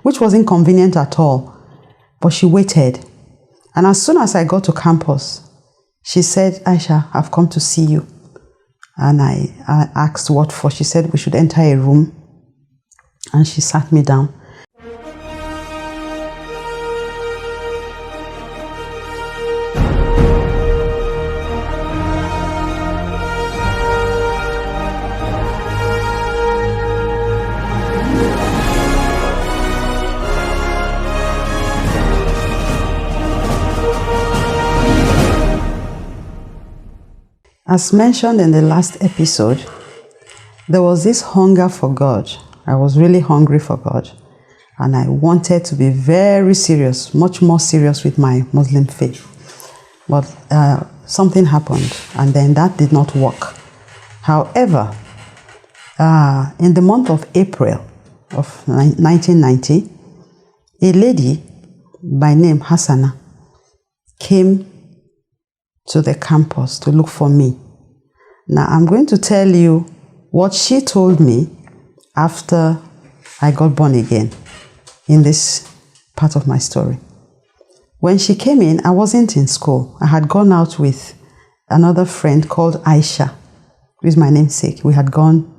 which wasn't convenient at all. But she waited. And as soon as I got to campus, she said, Aisha, I've come to see you. And I asked what for. She said we should enter a room. And she sat me down. As mentioned in the last episode, there was this hunger for God. I was really hungry for God. And I wanted to be very serious, much more serious with my Muslim faith. But something happened, and then that did not work. However, in the month of April of 1990, a lady by name Hassana came to the campus to look for me. Now, I'm going to tell you what she told me after I got born again in this part of my story. When she came in, I wasn't in school. I had gone out with another friend called Aisha, who is my namesake. We had gone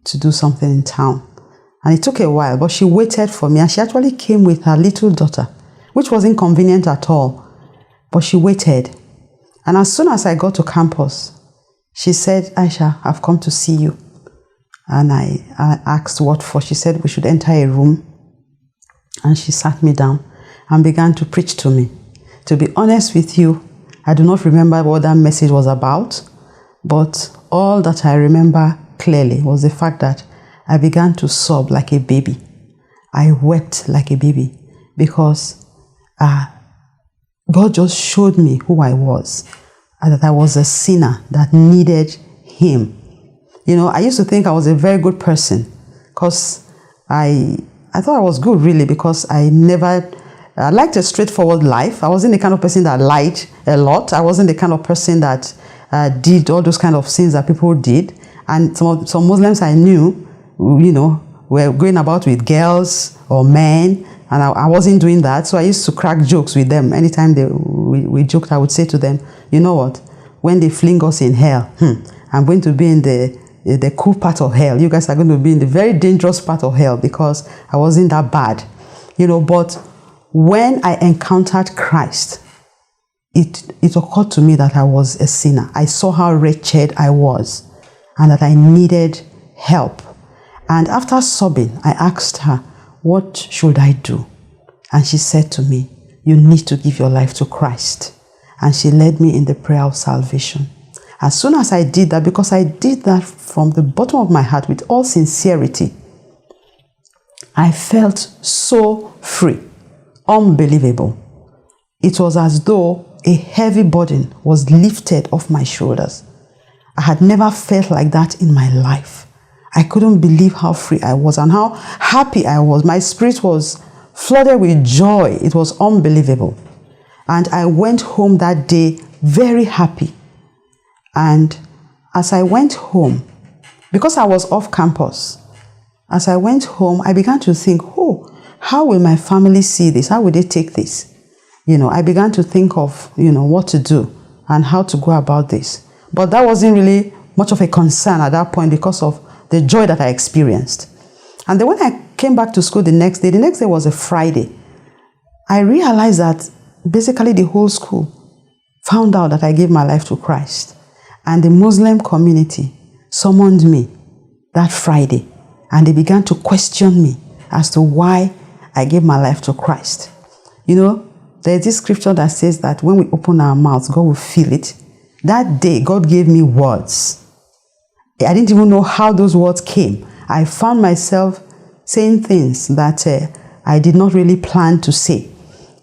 to do something in town. And it took a while, but she waited for me. And she actually came with her little daughter, which wasn't convenient at all. But she waited. And as soon as I got to campus, she said, Aisha, I've come to see you. And I asked what for. She said we should enter a room. And she sat me down and began to preach to me. To be honest with you, I do not remember what that message was about. But all that I remember clearly was the fact that I began to sob like a baby. I wept like a baby because God just showed me who I was, and that I was a sinner that needed Him. You know, I used to think I was a very good person because I thought I was good really because I liked a straightforward life. I wasn't the kind of person that lied a lot. I wasn't the kind of person that did all those kind of sins that people did. And some Muslims I knew, you know, were going about with girls or men. And I wasn't doing that, so I used to crack jokes with them. Anytime we joked, I would say to them, you know what, when they fling us in hell, I'm going to be in the cool part of hell. You guys are going to be in the very dangerous part of hell because I wasn't that bad. You know, but when I encountered Christ, it occurred to me that I was a sinner. I saw how wretched I was and that I needed help. And after sobbing, I asked her, what should I do? And she said to me, you need to give your life to Christ. And she led me in the prayer of salvation. As soon as I did that, because I did that from the bottom of my heart with all sincerity, I felt so free, unbelievable. It was as though a heavy burden was lifted off my shoulders. I had never felt like that in my life. I couldn't believe how free I was and how happy I was. My spirit was flooded with joy. It was unbelievable. And I went home that day very happy. And as I went home, because I was off campus, as I went home, I began to think, oh, how will my family see this? How will they take this? You know, I began to think of, you know, what to do and how to go about this. But that wasn't really much of a concern at that point because of the joy that I experienced. And then when I came back to school the next day was a Friday, I realized that basically the whole school found out that I gave my life to Christ. And the Muslim community summoned me that Friday, and they began to question me as to why I gave my life to Christ. You know, there's this scripture that says that when we open our mouths, God will fill it. That day, God gave me words. I didn't even know how those words came. I found myself saying things that I did not really plan to say,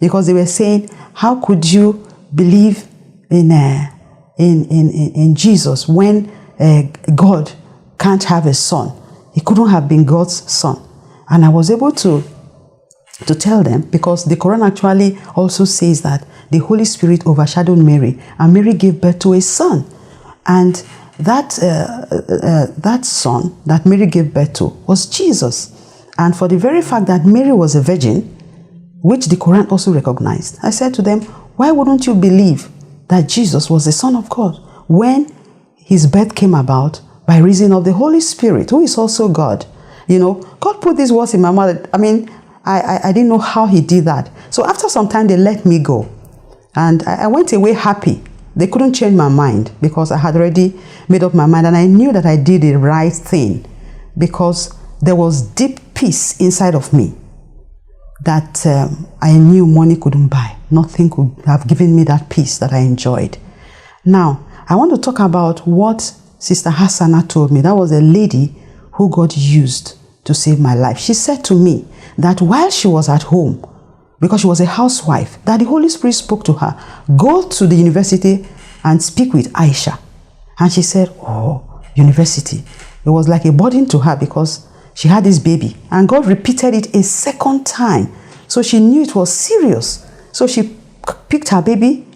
because they were saying, how could you believe in Jesus when God can't have a son? He couldn't have been God's son. And I was able to tell them, because the Quran actually also says that the Holy Spirit overshadowed Mary, and Mary gave birth to a son. And that son that Mary gave birth to was Jesus. And for the very fact that Mary was a virgin, which the Quran also recognized, I said to them, why wouldn't you believe that Jesus was the Son of God when his birth came about by reason of the Holy Spirit, who is also God? God put these words in my mouth. I mean, I didn't know how he did that. So after some time, they let me go. And I went away happy. They couldn't change my mind because I had already made up my mind, and I knew that I did the right thing because there was deep peace inside of me that I knew money couldn't buy. Nothing could have given me that peace that I enjoyed. Now, I want to talk about what Sister Hassana told me. That was a lady who God used to save my life. She said to me that while she was at home, because she was a housewife, that the Holy Spirit spoke to her, go to the university and speak with Aisha. And she said, oh, university. It was like a burden to her because she had this baby. And God repeated it a second time. So she knew it was serious. So she picked her baby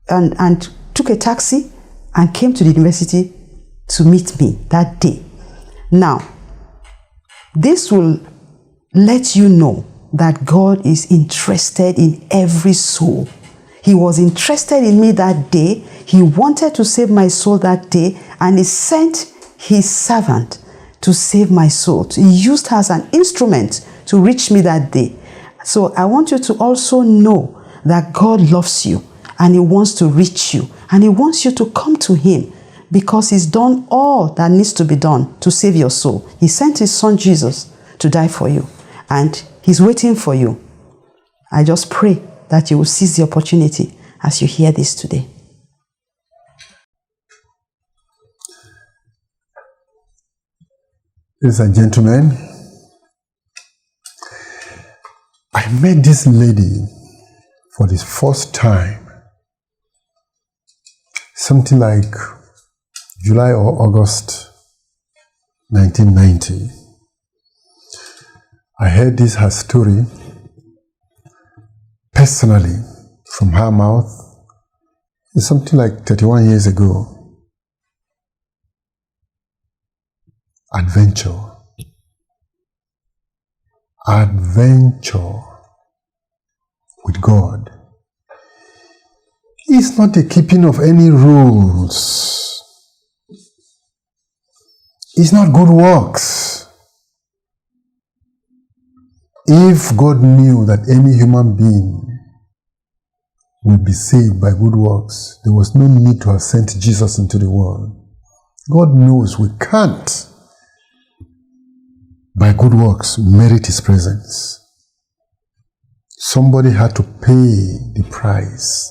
and took a taxi and came to the university to meet me that day. Now, this will let you know that God is interested in every soul. He was interested in me that day. He wanted to save my soul that day, and he sent his servant to save my soul. He used her as an instrument to reach me that day. So I want you to also know that God loves you and he wants to reach you and he wants you to come to him because he's done all that needs to be done to save your soul. He sent his son Jesus to die for you and he's waiting for you. I just pray that you will seize the opportunity as you hear this today. Ladies and gentlemen, I met this lady for the first time, something like July or August 1990. I heard her story personally from her mouth. It's something like 31 years ago. Adventure with God. It's not the keeping of any rules. It's not good works. If God knew that any human being would be saved by good works, there was no need to have sent Jesus into the world. God knows we can't, by good works, merit his presence. Somebody had to pay the price.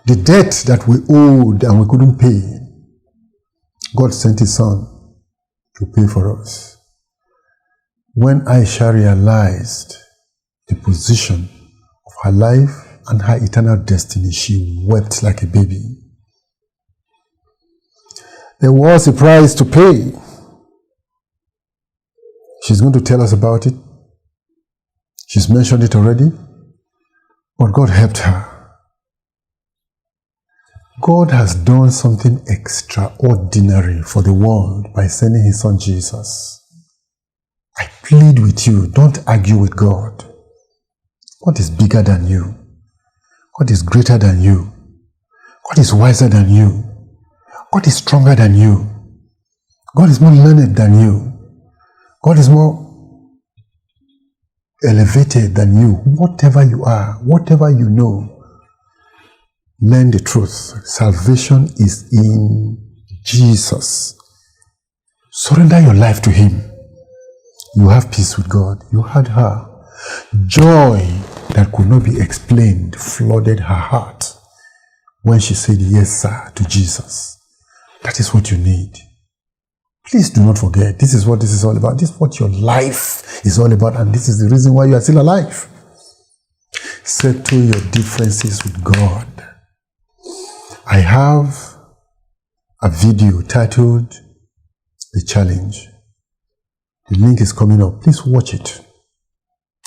The debt that we owed and we couldn't pay, God sent his son to pay for us. When Aisha realized the position of her life and her eternal destiny, she wept like a baby. There was a price to pay. She's going to tell us about it. She's mentioned it already. But God helped her. God has done something extraordinary for the world by sending his son Jesus. I plead with you, don't argue with God. God is bigger than you. God is greater than you. God is wiser than you. God is stronger than you. God is more learned than you. God is more elevated than you. Whatever you are, whatever you know, learn the truth. Salvation is in Jesus. Surrender your life to him. You have peace with God. You had her. Joy that could not be explained flooded her heart when she said yes, sir, to Jesus. That is what you need. Please do not forget, this is what this is all about. This is what your life is all about, and this is the reason why you are still alive. Settle your differences with God. I have a video titled The Challenge. The link is coming up. Please watch it.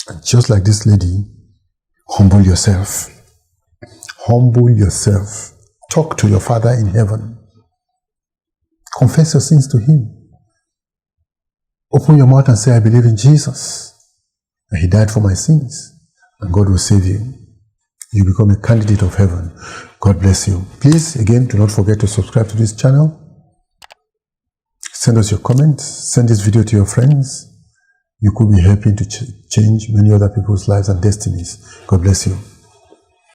And just like this lady, humble yourself. Humble yourself. Talk to your Father in heaven. Confess your sins to him. Open your mouth and say, I believe in Jesus. And He died for my sins. And God will save you. You become a candidate of heaven. God bless you. Please, again, do not forget to subscribe to this channel. Send us your comments. Send this video to your friends. You could be helping to change many other people's lives and destinies. God bless you.